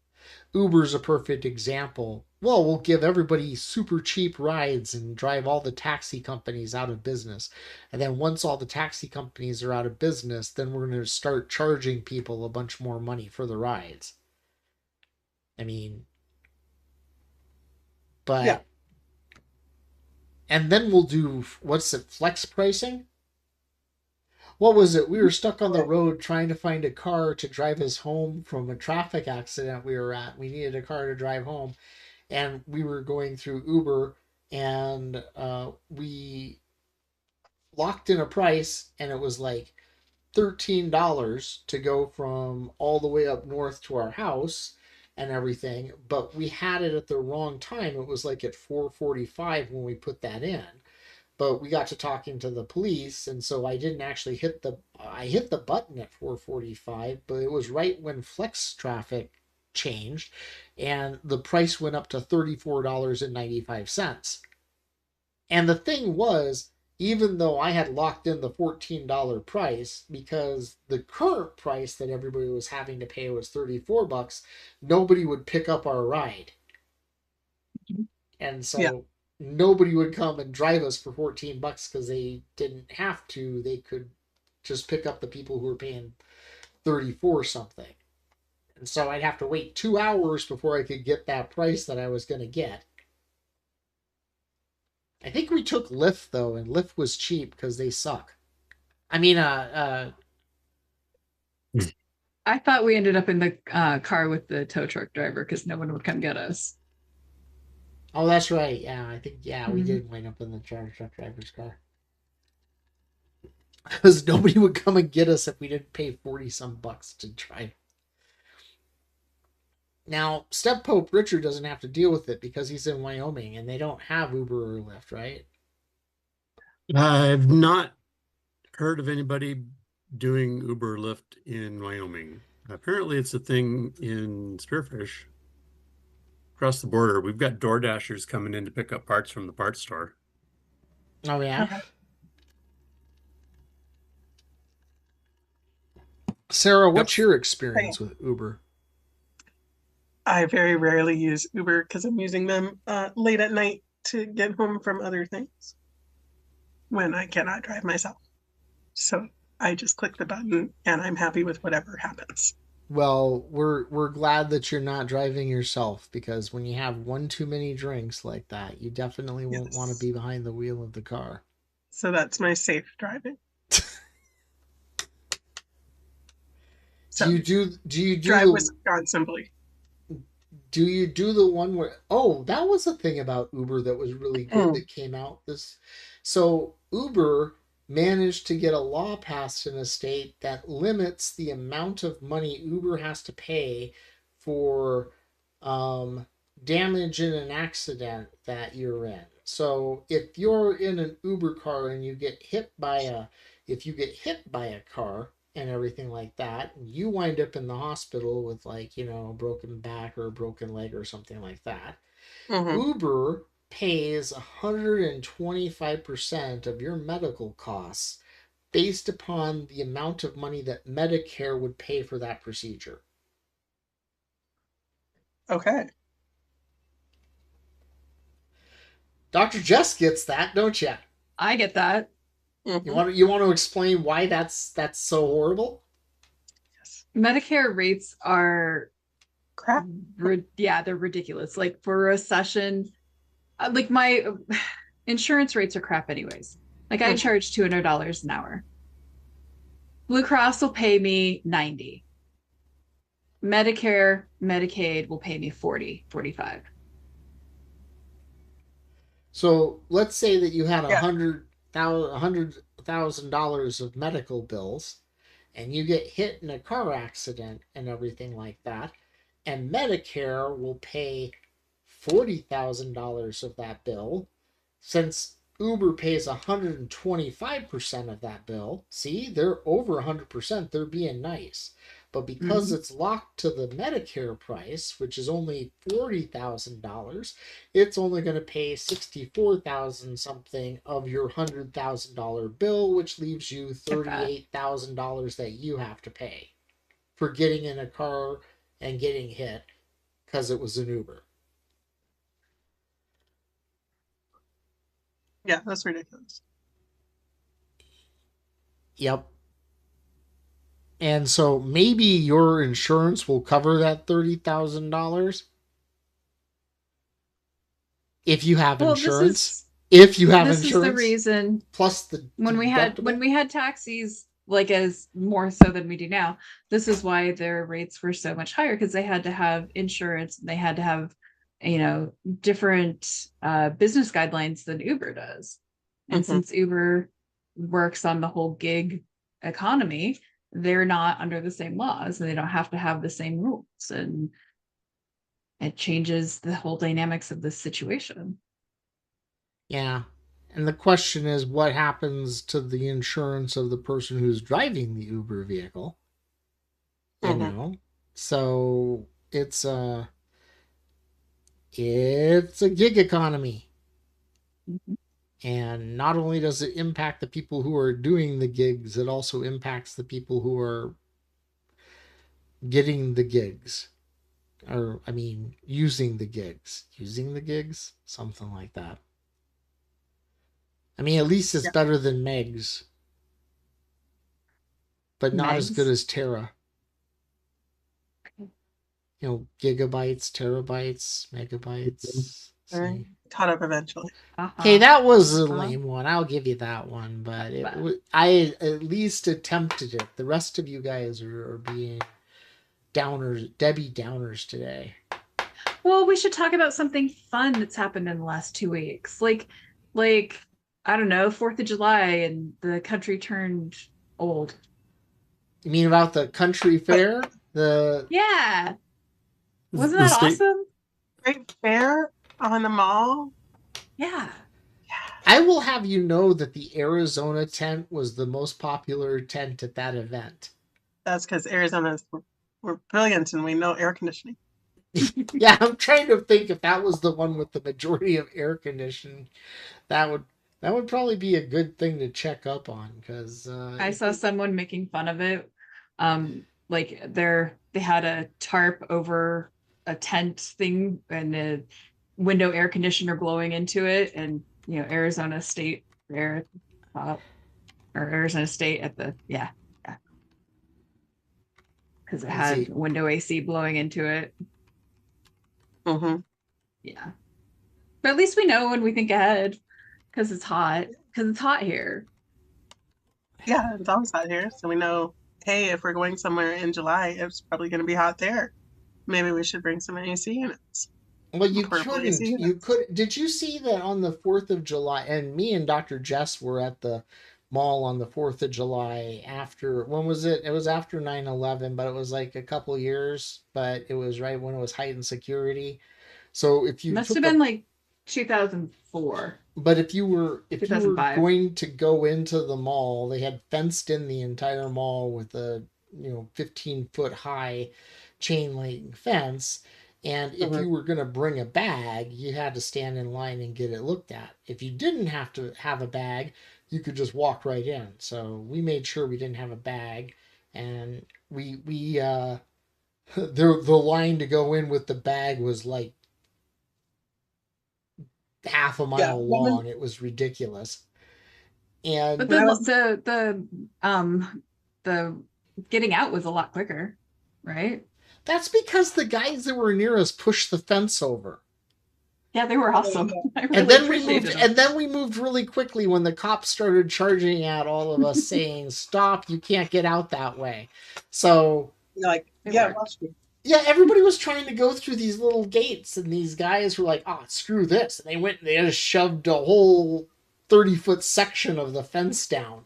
Uber's a perfect example. Well, we'll give everybody super cheap rides and drive all the taxi companies out of business. And then once all the taxi companies are out of business, then we're going to start charging people a bunch more money for the rides. I mean, but Yeah. And then we'll do, what's it, flex pricing? What was it? We were stuck on the road trying to find a car to drive us home from a traffic accident we were at. We needed a car to drive home, and we were going through Uber, and we locked in a price, and it was like $13 to go from all the way up north to our house and everything, but we had it at the wrong time. It was like at 4:45 when we put that in. But we got to talking to the police, and so I didn't actually I hit the button at 4:45, but it was right when flex traffic changed, and the price went up to $34.95. And the thing was, even though I had locked in the $14 price, because the current price that everybody was having to pay was $34, nobody would pick up our ride. And so nobody would come and drive us for $14 because they didn't have to. They could just pick up the people who were paying 34 something. And so I'd have to wait 2 hours before I could get that price that I was going to get. I think we took Lyft though, and Lyft was cheap because they suck. I mean, I thought we ended up in the car with the tow truck driver because no one would come get us. Oh, that's right. Yeah, I think we Mhm. did wind up in the truck driver's car. Because nobody would come and get us if we didn't pay 40 some bucks to drive. Now, Step Pope Richard doesn't have to deal with it because he's in Wyoming and they don't have Uber or Lyft, right? I've not heard of anybody doing Uber or Lyft in Wyoming. Apparently, it's a thing in Spearfish. Across the border, we've got Door Dashers coming in to pick up parts from the parts store. Oh, yeah? Okay. Sarah, what's your experience with Uber? I very rarely use Uber because I'm using them late at night to get home from other things when I cannot drive myself. So I just click the button and I'm happy with whatever happens. Well, we're glad that you're not driving yourself, because when you have one too many drinks like that, you definitely won't want to Yes. be behind the wheel of the car. So that's my safe driving. So Do you drive do with God simply. do you do the one where, oh, that was a thing about Uber that was really good that came out this, so Uber managed to get a law passed in a state that limits the amount of money Uber has to pay for um, damage in an accident that you're in. So if you get hit by a car, and everything like that, you wind up in the hospital with, like, a broken back or a broken leg or something like that. Mm-hmm. Uber pays 125% of your medical costs based upon the amount of money that Medicare would pay for that procedure. Okay. Dr. Jess gets that, don't you? I get that. Mm-hmm. You want to explain why that's so horrible? Yes. Medicare rates are Crap. they're ridiculous. Like for a recession, like my insurance rates are crap anyways. Like I charge $200 an hour. Blue Cross will pay me 90. Medicare, Medicaid will pay me 40, 45. So let's say that you had Yeah. $100,000 of medical bills, and you get hit in a car accident and everything like that, and Medicare will pay $40,000 of that bill. Since Uber pays 125% of that bill, see, they're over 100%, they're being nice. But because it's locked to the Medicare price, which is only $40,000, it's only going to pay 64,000 something of your $100,000 bill, which leaves you $38,000 that you have to pay for getting in a car and getting hit because it was an Uber. Yeah, that's ridiculous. Yep. And so maybe your insurance will cover that $30,000 if you have insurance. If you have this insurance, is the reason plus the when we deductible. had taxis, like as more so than we do now, this is why their rates were so much higher, because they had to have insurance and they had to have different business guidelines than Uber does. And since Uber works on the whole gig economy, they're not under the same laws and they don't have to have the same rules, and it changes the whole dynamics of this situation. Yeah. And the question is, what happens to the insurance of the person who's driving the Uber vehicle? So it's a gig economy. And not only does it impact the people who are doing the gigs, it also impacts the people who are getting the gigs. Or, I mean, using the gigs. Using the gigs? Something like that. I mean, at least it's better than Meg's. But not as good as Terra. Gigabytes, terabytes, megabytes. Caught up eventually. Okay, that was a lame one. I'll give you that one, but I at least attempted it. The rest of you guys are being downers, Debbie Downers today. Well, we should talk about something fun that's happened in the last 2 weeks. Like I don't know, 4th of July and the country turned old. You mean about the country fair? Yeah. Wasn't that awesome? Great fair on the mall. Yeah. I will have you know that the Arizona tent was the most popular tent at that event. That's because Arizona's we're brilliant and we know air conditioning. Yeah, I'm trying to think if that was the one with the majority of air conditioning. That would probably be a good thing to check up on, because I saw someone making fun of it. Like they had a tarp over a tent thing and a window air conditioner blowing into it, and Arizona State there or Arizona State at the because it had window AC blowing into it. Yeah, but at least we know when we think ahead, because it's hot here. Yeah, it's always hot here, so we know, hey, if we're going somewhere in July, it's probably going to be hot there. Maybe we should bring some AC units. Well, you couldn't. You could. Did you see that on the 4th of July? And me and Dr. Jess were at the mall on the 4th of July after, when was it? It was after 9/11, but it was like a couple years, but it was right when it was heightened security. So if you must have been like 2004, But if you were 2005. going to go into the mall, they had fenced in the entire mall with a 15-foot high chain link fence. And if Mhm. you were going to bring a bag, you had to stand in line and get it looked at. If you didn't have to have a bag, you could just walk right in. So we made sure we didn't have a bag, and we the line to go in with the bag was like half a Yeah. mile long. It was ridiculous. But And When I was the getting out was a lot quicker, right? that's because the guys that were near us pushed the fence over. Yeah, they were awesome. I And really then we moved appreciated them. and then we moved really quickly when the cops started charging at all of us saying, "Stop, you can't get out that way." So, like, It yeah, worked. watch me. yeah, everybody was trying to go through these little gates, and these guys were like, "Oh, screw this." And they went and they just shoved a whole 30-foot section of the fence down.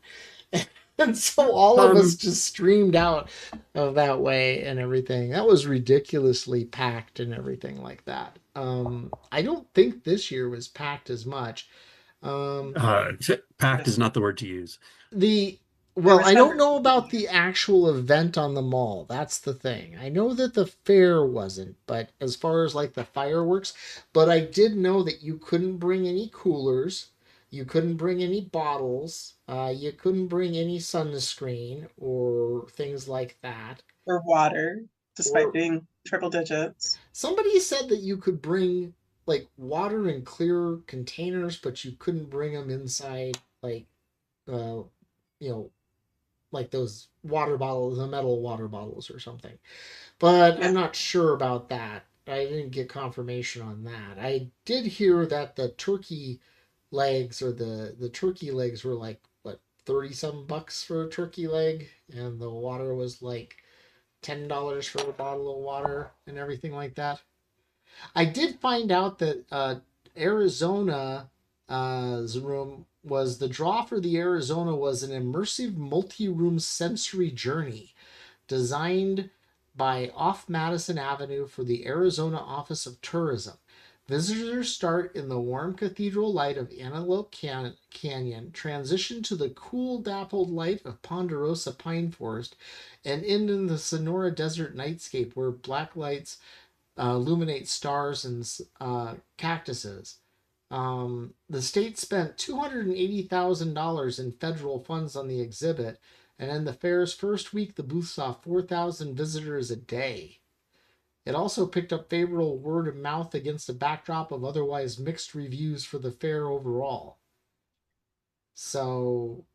And so all of us Um, just streamed out of that way and everything. That was ridiculously packed and everything like that. I don't think this year was packed as much. Um, uh, packed Yeah. is not the word to use. the There well, was I don't numbers. know about the actual event on the mall. That's the thing. I know that the fair wasn't, but as far as like the fireworks, but I did know that you couldn't bring any coolers, you couldn't bring any bottles, you couldn't bring any sunscreen or things like that. Or water, despite Or being triple digits. somebody said that you could bring like water in clear containers, but you couldn't bring them inside like uh, you know like those water bottles, the metal water bottles or something. But Yeah. I'm not sure about that. I didn't get confirmation on that. I did hear that the turkey legs or the turkey legs were like what 30 some bucks for a turkey leg, and the water was like $10 for a bottle of water and everything like that. I did find out that Arizona room was the draw for the Arizona was an immersive multi-room sensory journey designed by off Madison Avenue for the Arizona Office of Tourism. Visitors start in the warm cathedral light of Antelope Canyon, transition to the cool, dappled light of Ponderosa Pine Forest, and end in the Sonora Desert nightscape where black lights illuminate stars and cactuses. The state spent $280,000 in federal funds on the exhibit, and in the fair's first week, the booth saw 4,000 visitors a day. It also picked up favorable word of mouth against a backdrop of otherwise mixed reviews for the fair overall. So,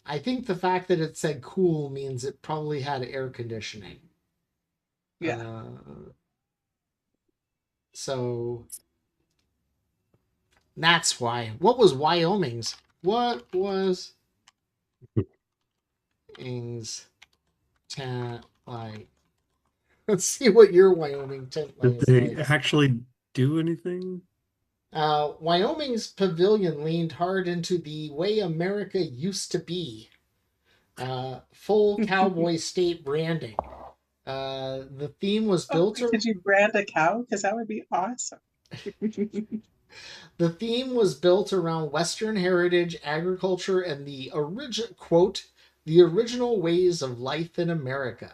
I think the fact that it said cool means it probably had air conditioning. Yeah. So, that's why. What was Wyoming's? What was Ings tent like? Let's see what your Wyoming tent Did is they like. actually do anything? Wyoming's pavilion leaned hard into the way America used to be. Full cowboy state branding. The theme was Oh, built. wait, did you brand a cow? Because that would be awesome. The theme was built around Western heritage, agriculture, and the the original ways of life in America.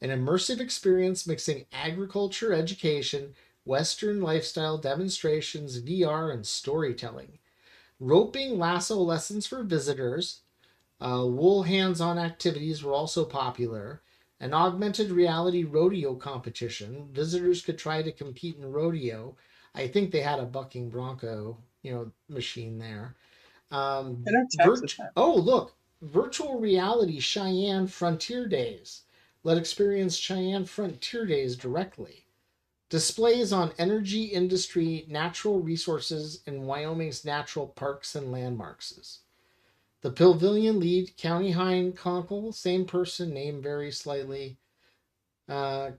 An immersive experience mixing agriculture, education, Western lifestyle demonstrations, VR, and storytelling. Roping lasso lessons for visitors, wool hands on activities were also popular. An augmented reality rodeo competition. Visitors could try to compete in rodeo. I think they had a bucking bronco, machine there. I know Texas has. Oh, look, virtual reality Cheyenne Frontier Days. Let experience Cheyenne Frontier Days directly. Displays on energy, industry, natural resources, and Wyoming's natural parks and landmarks. The pavilion lead, County Hind Conkle, same person, name varies slightly. Uh,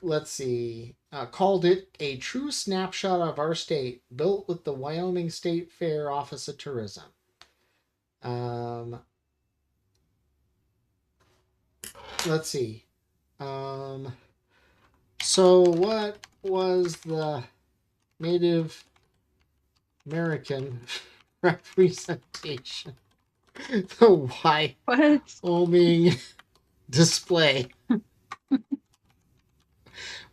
let's see. Called it a true snapshot of our state, built with the Wyoming State Fair Office of Tourism. Um, let's see. So what was the Native American representation. The What? Wyoming display.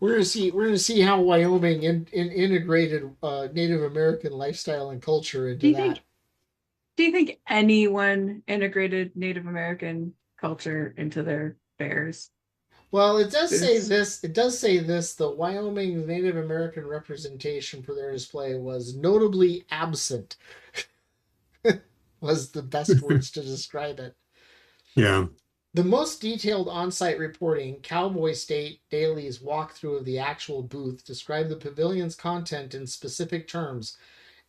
We're gonna see how Wyoming integrated Native American lifestyle and culture Do into you that. think anyone integrated Native American culture into their fairs? Well, it does say Booths? this. It does say this. The Wyoming Native American representation for their display was notably absent. Was the best words to describe it. Yeah. The most detailed on-site reporting, Cowboy State Daily's walkthrough of the actual booth, described the pavilion's content in specific terms.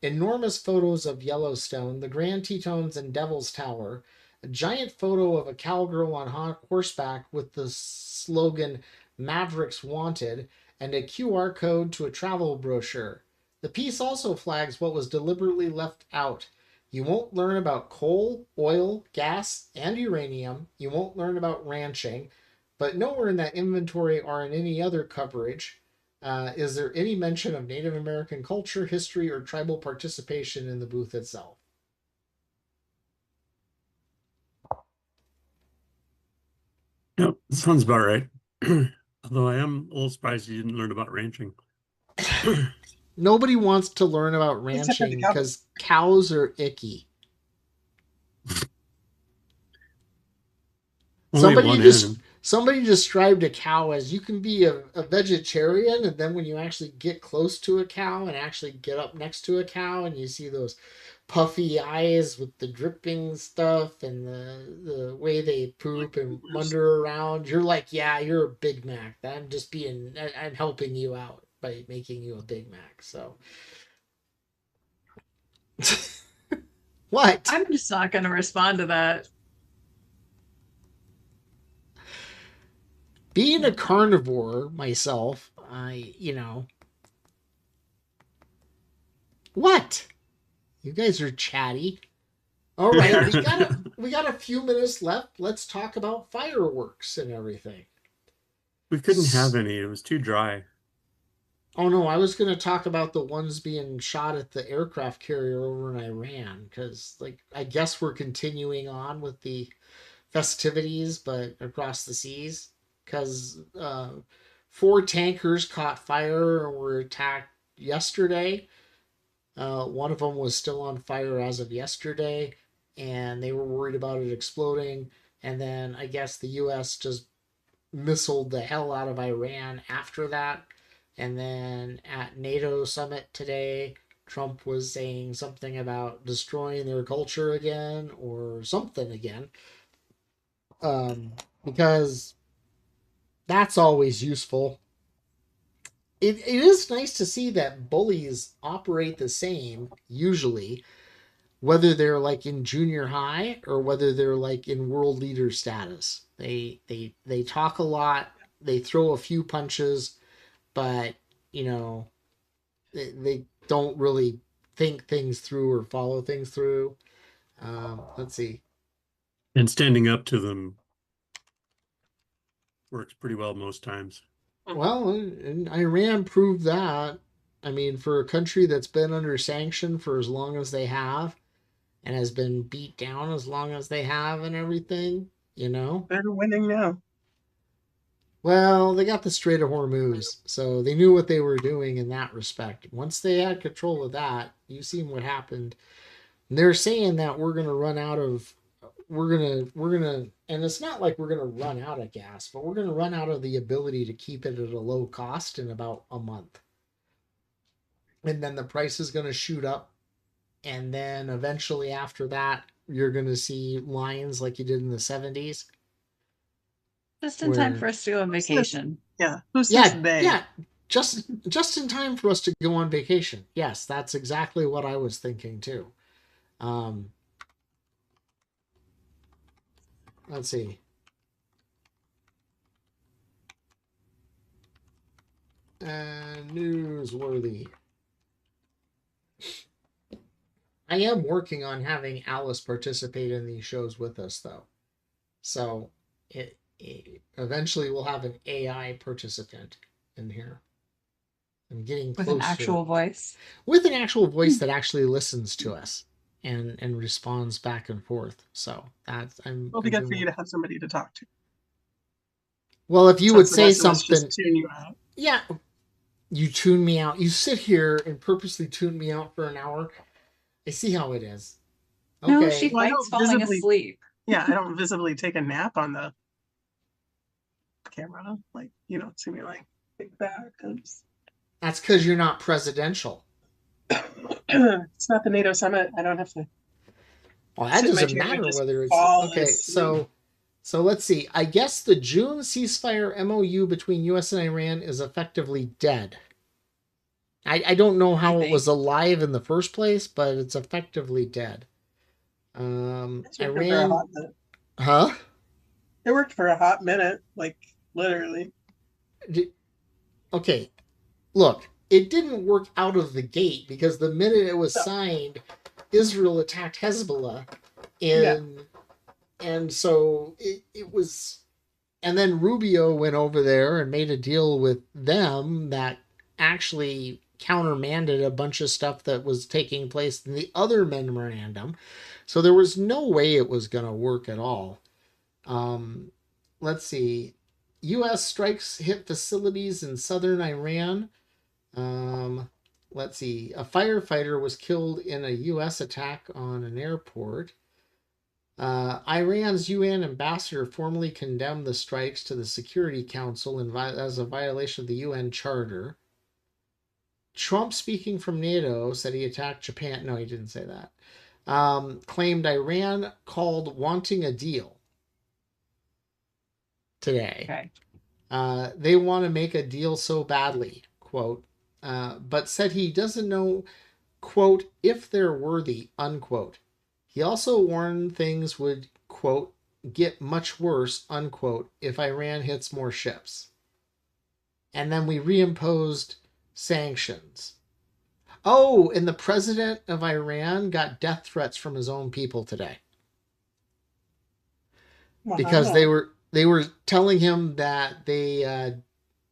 Enormous photos of Yellowstone, the Grand Tetons, and Devil's Tower, a giant photo of a cowgirl on horseback with the slogan Mavericks Wanted, and a QR code to a travel brochure. The piece also flags what was deliberately left out. You won't learn about coal, oil, gas, and uranium. You won't learn about ranching. But nowhere in that inventory or in any other coverage is there any mention of Native American culture, history, or tribal participation in the booth itself? Yep. Sounds about right. Although I am a little surprised you didn't learn about ranching. Nobody wants to learn about Except for the ranching cow. because cows are icky. Only at one end. Somebody described a cow as you can be a vegetarian, and then when you actually get close to a cow and actually get up next to a cow and you see those puffy eyes with the dripping stuff and the way they poop and wander around, you're like, yeah, you're a Big Mac. I'm helping you out by making you a Big Mac. So what? I'm just not going to respond to that. Being a carnivore myself, what? You guys are chatty. All right, we got a few minutes left. Let's talk about fireworks and everything. We couldn't have any. It was too dry. Oh no, I was going to talk about the ones being shot at the aircraft carrier over in Iran because, I guess we're continuing on with the festivities, but across the seas because 4 tankers caught fire and were attacked yesterday. One of them was still on fire as of yesterday, and they were worried about it exploding. And then I guess the U.S. just missiled the hell out of Iran after that. And then at NATO summit today, Trump was saying something about destroying their culture again or something again. Because that's always useful. It is nice to see that bullies operate the same, usually, whether they're like in junior high or whether they're like in world leader status. They talk a lot, they throw a few punches, but they don't really think things through or follow things through. Let's see. And standing up to them works pretty well most times. Well, and Iran proved that. I mean, for a country that's been under sanction for as long as they have and has been beat down as long as they have and everything, They're winning now. Well, they got the Strait of Hormuz, so they knew what they were doing in that respect. Once they had control of that, you've seen what happened. And they're saying that we're gonna and it's not like we're gonna run out of gas, but we're gonna run out of the ability to keep it at a low cost in about a month. And then the price is gonna shoot up, and then eventually after that, you're gonna see lines like you did in the 70s. Just in time for us to go on vacation. Yeah. Who says Yeah, they? yeah. Just in time for us to go on vacation. Yes, that's exactly what I was thinking too. Let's see. Newsworthy. I am working on having Alice participate in these shows with us, though. So eventually we'll have an AI participant in here. I'm getting With closer. an actual voice. With an actual voice that actually listens to us and responds back and forth. So that's It'll be good for you to have somebody to talk to. Well, if you Since would the say rest of us something, just tune you out. yeah, you tune me out. You sit here and purposely tune me out for an hour. I see how it is. Okay. No, she Well, I fights don't falling visibly- asleep. Yeah, I don't visibly take a nap on the camera. Like, you don't see me like think back. That's because you're not presidential. It's not the NATO summit. I don't have to. Well, that sit in my doesn't chair and matter just whether it's fall okay. asleep. So let's see. I guess the June ceasefire MOU between U.S. and Iran is effectively dead. I don't know how it was alive in the first place, but it's effectively dead. Iran, huh? It worked for a hot minute, like literally. Okay, look, it didn't work out of the gate because the minute it was signed, Israel attacked Hezbollah, and so it was, and then Rubio went over there and made a deal with them that actually countermanded a bunch of stuff that was taking place in the other memorandum. So there was no way it was going to work at all. Let's see. U.S. strikes hit facilities in southern Iran. Let's see. A firefighter was killed in a U.S. attack on an airport. Iran's UN ambassador formally condemned the strikes to the Security Council as a violation of the UN Charter. Trump, speaking from NATO, said he attacked Japan. No, he didn't say that. Claimed Iran called wanting a deal today. Okay. They want to make a deal so badly, quote, but said he doesn't know, quote, if they're worthy, unquote. He also warned things would, quote, get much worse, unquote, if Iran hits more ships. And then we reimposed sanctions. Oh, and the president of Iran got death threats from his own people today. Wow. Because they were telling him that they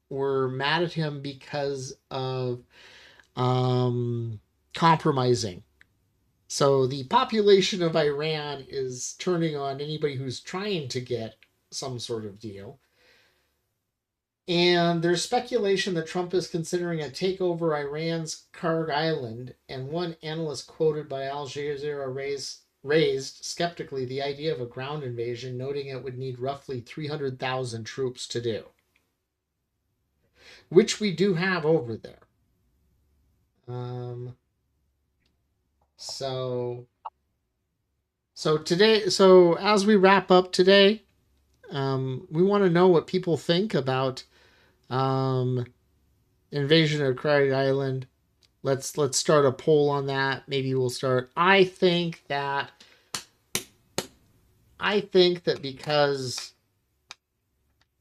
were mad at him because of compromising. So the population of Iran is turning on anybody who's trying to get some sort of deal. And there's speculation that Trump is considering a takeover Iran's Karg Island, and one analyst quoted by Al Jazeera raised skeptically the idea of a ground invasion, noting it would need roughly 300,000 troops to do, which we do have over there. So as we wrap up today, we want to know what people think about invasion of Karg Island. Let's start a poll on that. Maybe we'll start. I think that because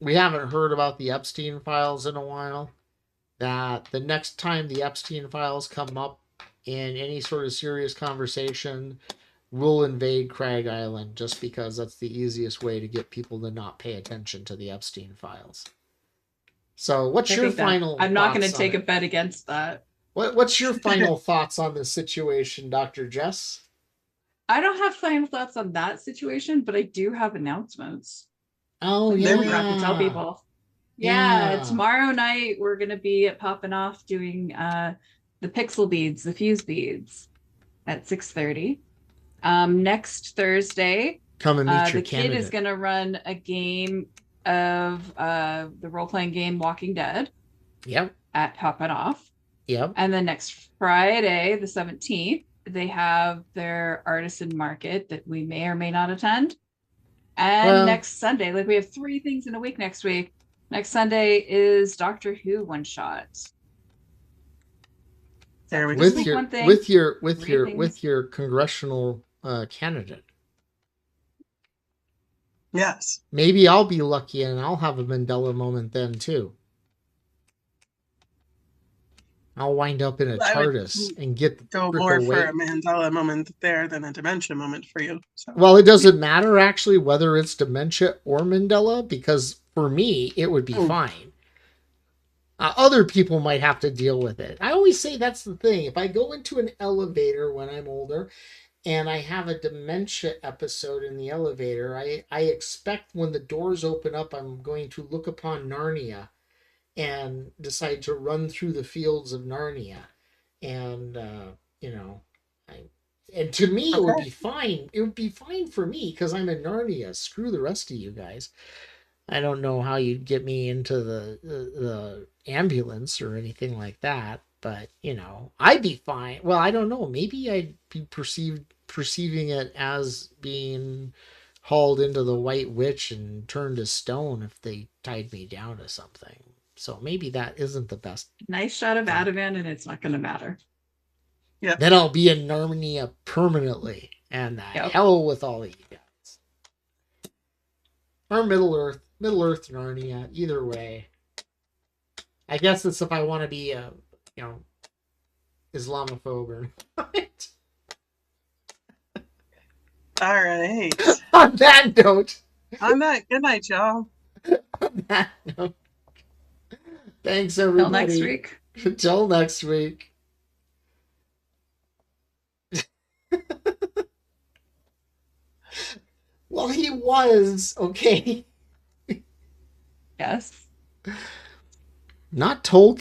we haven't heard about the Epstein files in a while, that the next time the Epstein files come up in any sort of serious conversation, we'll invade Karg Island, just because that's the easiest way to get people to not pay attention to the Epstein files. So what's your final thoughts? I'm not going to take a bet against that. What's your final thoughts on this situation, Dr. Jess? I don't have final thoughts on that situation, but I do have announcements. Oh, yeah. We have to tell people. Yeah, tomorrow night we're going to be at Poppin' Off doing the pixel beads, the fuse beads at 6:30. Next Thursday, come and meet your the kid is going to run a game of the role-playing game Walking Dead. Yep. At Poppin' Off. Yep. And then next Friday, the 17th, they have their artisan market that we may or may not attend. And next Sunday, like we have 3 things in a week next week. Next Sunday is Doctor Who one shot. There we go. With your congressional candidate. Yes. Maybe I'll be lucky and I'll have a Mandela moment then too. I'll wind up in a TARDIS and get go more for a Mandela moment there than a dementia moment for you. So. Well, it doesn't matter actually whether it's dementia or Mandela, because for me it would be fine. Other people might have to deal with it. I always say that's the thing. If I go into an elevator when I'm older and I have a dementia episode in the elevator, I expect when the doors open up, I'm going to look upon Narnia and decide to run through the fields of Narnia. And, you know, I, and to me, it would Okay. be fine. It would be fine for me because I'm in Narnia. Screw the rest of you guys. I don't know how you'd get me into the ambulance or anything like that, but you know, I'd be fine. Well, I don't know. Maybe I'd be perceiving it as being hauled into the White Witch and turned to stone if they tied me down to something. So maybe that isn't the best. Nice shot of Ativan, and it's not going to matter. Yep. Then I'll be in Narnia permanently, and the Yep. hell with all of you guys. Or Middle Earth Narnia. Either way. I guess it's if I want to be a, you know, Islamophobe or not. All right. On that note. On that, good night, y'all. On that note. Thanks, everybody. Till next week. Until next week. Well, he was, okay. Yes. Not Tolkien.